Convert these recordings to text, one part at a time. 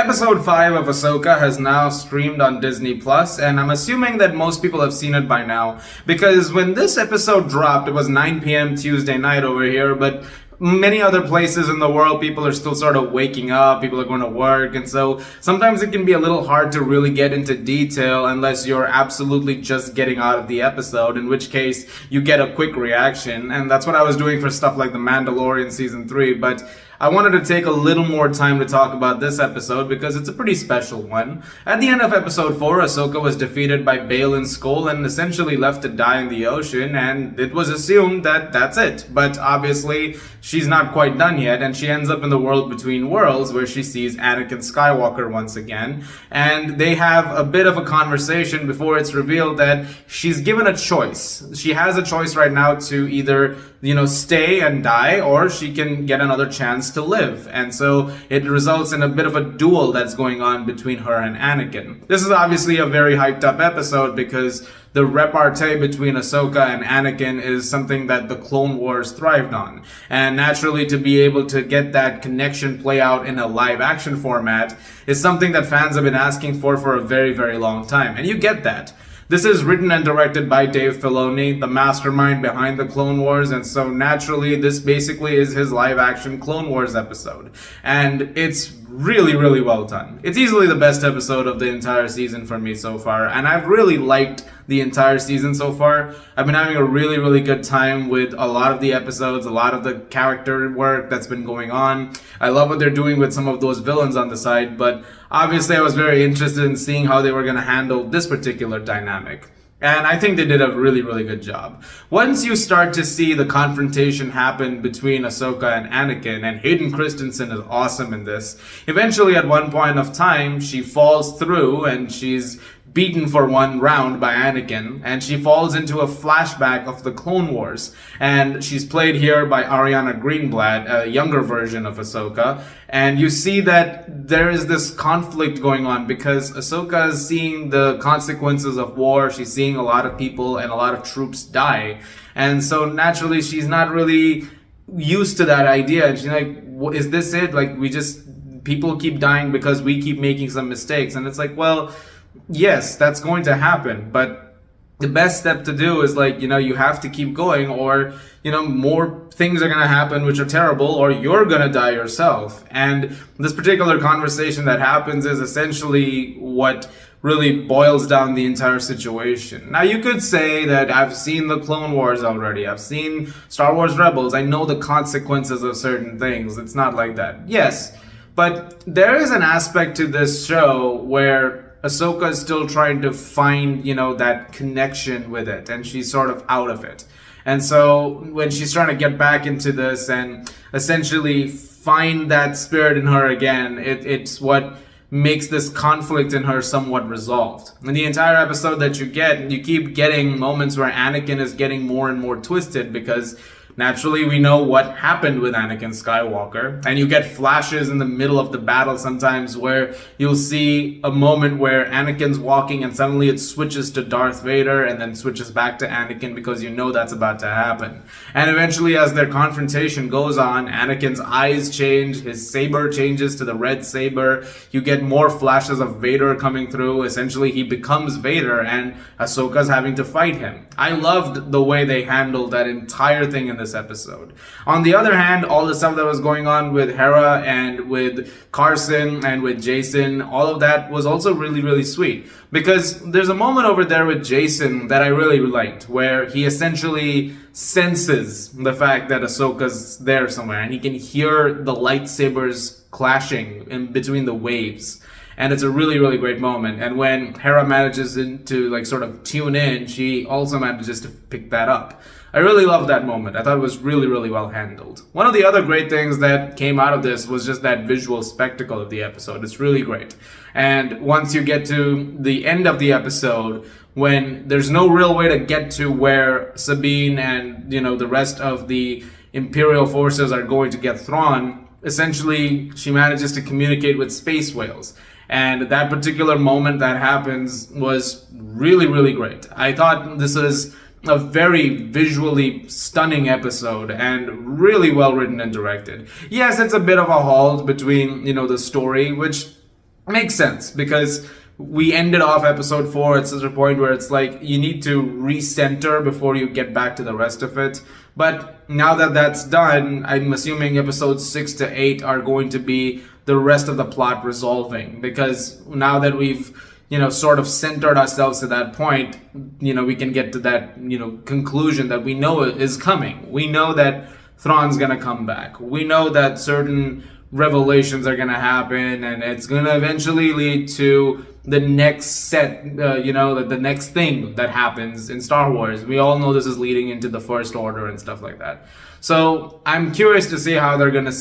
Episode 5 of Ahsoka has now streamed on Disney Plus, and I'm assuming that most people have seen it by now, because when this episode dropped, it was 9 p.m. Tuesday night over here, but many other places in the world, people are still sort of waking up, people are going to work, and so sometimes it can be a little hard to really get into detail unless you're absolutely just getting out of the episode, in which case you get a quick reaction, and that's what I was doing for stuff like The Mandalorian Season 3, but I wanted to take a little more time to talk about this episode because it's a pretty special one. At the end of episode 4, Ahsoka was defeated by Baylan Skoll and essentially left to die in the ocean, and it was assumed that that's it. But obviously, she's not quite done yet, and she ends up in the world between worlds where she sees Anakin Skywalker once again, and they have a bit of a conversation before it's revealed that she's given a choice. She has a choice right now to either, stay and die, or she can get another chance to live. And so it results in a bit of a duel that's going on between her and Anakin. This is obviously a very hyped up episode because the repartee between Ahsoka and Anakin is something that the Clone Wars thrived on. And naturally, to be able to get that connection play out in a live action format is something that fans have been asking for a very, very long time. And you get that. This is written and directed by Dave Filoni, the mastermind behind the Clone Wars, and so naturally this basically is his live-action Clone Wars episode. And it's really, really well done. It's easily the best episode of the entire season for me so far, and I've really liked the entire season so far. I've been having a really, really good time with a lot of the episodes, a lot of the character work that's been going on. I love what they're doing with some of those villains on the side, but obviously I was very interested in seeing how they were going to handle this particular dynamic. And I think they did a really, really good job. Once you start to see the confrontation happen between Ahsoka and Anakin, and Hayden Christensen is awesome in this, eventually at one point of time, she falls through and she's beaten for one round by Anakin, and she falls into a flashback of the Clone Wars. And she's played here by Ariana Greenblatt, a younger version of Ahsoka. And you see that there is this conflict going on because Ahsoka is seeing the consequences of war. She's seeing a lot of people and a lot of troops die. And so naturally, she's not really used to that idea. And she's like, is this it? Like, people keep dying because we keep making some mistakes. And it's like, well, yes, that's going to happen, but the best step to do is you have to keep going, or more things are going to happen which are terrible, or you're going to die yourself. And this particular conversation that happens is essentially what really boils down the entire situation. Now, you could say that I've seen the Clone Wars already, I've seen Star Wars Rebels, I know the consequences of certain things. It's not like that. Yes, but there is an aspect to this show where Ahsoka is still trying to find, that connection with it, and she's sort of out of it. And so when she's trying to get back into this and essentially find that spirit in her again, it's what makes this conflict in her somewhat resolved. In the entire episode that you keep getting moments where Anakin is getting more and more twisted because naturally, we know what happened with Anakin Skywalker, and you get flashes in the middle of the battle sometimes where you'll see a moment where Anakin's walking and suddenly it switches to Darth Vader and then switches back to Anakin because you know that's about to happen. And eventually, as their confrontation goes on, Anakin's eyes change, his saber changes to the red saber, you get more flashes of Vader coming through. Essentially, he becomes Vader, and Ahsoka's having to fight him. I loved the way they handled that entire thing in this episode. On the other hand, all the stuff that was going on with Hera and with Carson and with Jason, all of that was also really, really sweet. Because there's a moment over there with Jason that I really liked, where he essentially senses the fact that Ahsoka's there somewhere, and he can hear the lightsabers clashing in between the waves. And it's a really, really great moment. And when Hera manages to sort of tune in, she also manages to pick that up. I really loved that moment. I thought it was really, really well handled. One of the other great things that came out of this was just that visual spectacle of the episode. It's really great. And once you get to the end of the episode, when there's no real way to get to where Sabine and, the rest of the Imperial forces are going to get Thrawn, essentially she manages to communicate with space whales. And that particular moment that happens was really, really great. I thought this was a very visually stunning episode and really well written and directed. Yes, it's a bit of a halt between, the story, which makes sense because we ended off episode 4 at such a point where it's like you need to recenter before you get back to the rest of it. But now that that's done, I'm assuming episodes 6 to 8 are going to be the rest of the plot resolving, because now that we've sort of centered ourselves to that point, we can get to that conclusion that we know is coming. We know that Thrawn's gonna come back. We know that certain revelations are gonna happen, and it's gonna eventually lead to the next set, the next thing that happens in Star Wars. We all know this is leading into the First Order and stuff like that. So I'm curious to see how they're gonna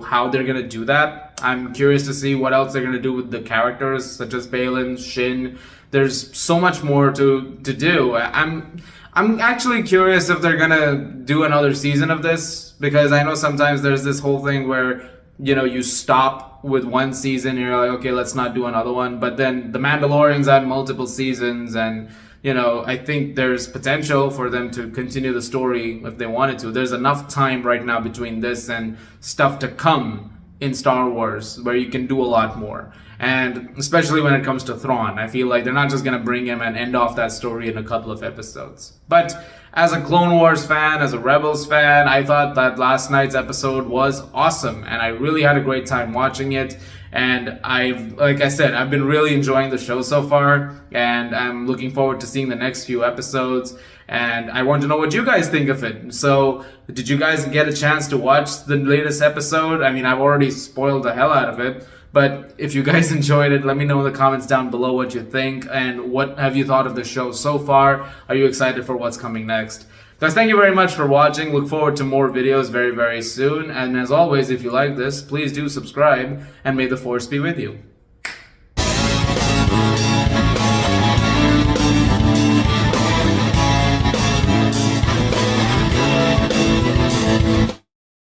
how they're gonna do that. I'm curious to see what else they're gonna do with the characters such as Balin, Shin. There's so much more to do. I'm actually curious if they're gonna do another season of this, because I know sometimes there's this whole thing where you stop with one season and you're like, okay, let's not do another one. But then The Mandalorian's had multiple seasons, and I think there's potential for them to continue the story if they wanted to. There's enough time right now between this and stuff to come in Star Wars where you can do a lot more. And especially when it comes to Thrawn, I feel like they're not just going to bring him and end off that story in a couple of episodes. But as a Clone Wars fan, as a Rebels fan, I thought that last night's episode was awesome, and I really had a great time watching it. And like I said, I've been really enjoying the show so far, and I'm looking forward to seeing the next few episodes. And I want to know what you guys think of it. So, did you guys get a chance to watch the latest episode? I mean, I've already spoiled the hell out of it. But if you guys enjoyed it, let me know in the comments down below what you think, and what have you thought of the show so far. Are you excited for what's coming next? Guys, thank you very much for watching. Look forward to more videos very, very soon. And as always, if you like this, please do subscribe, and may the Force be with you.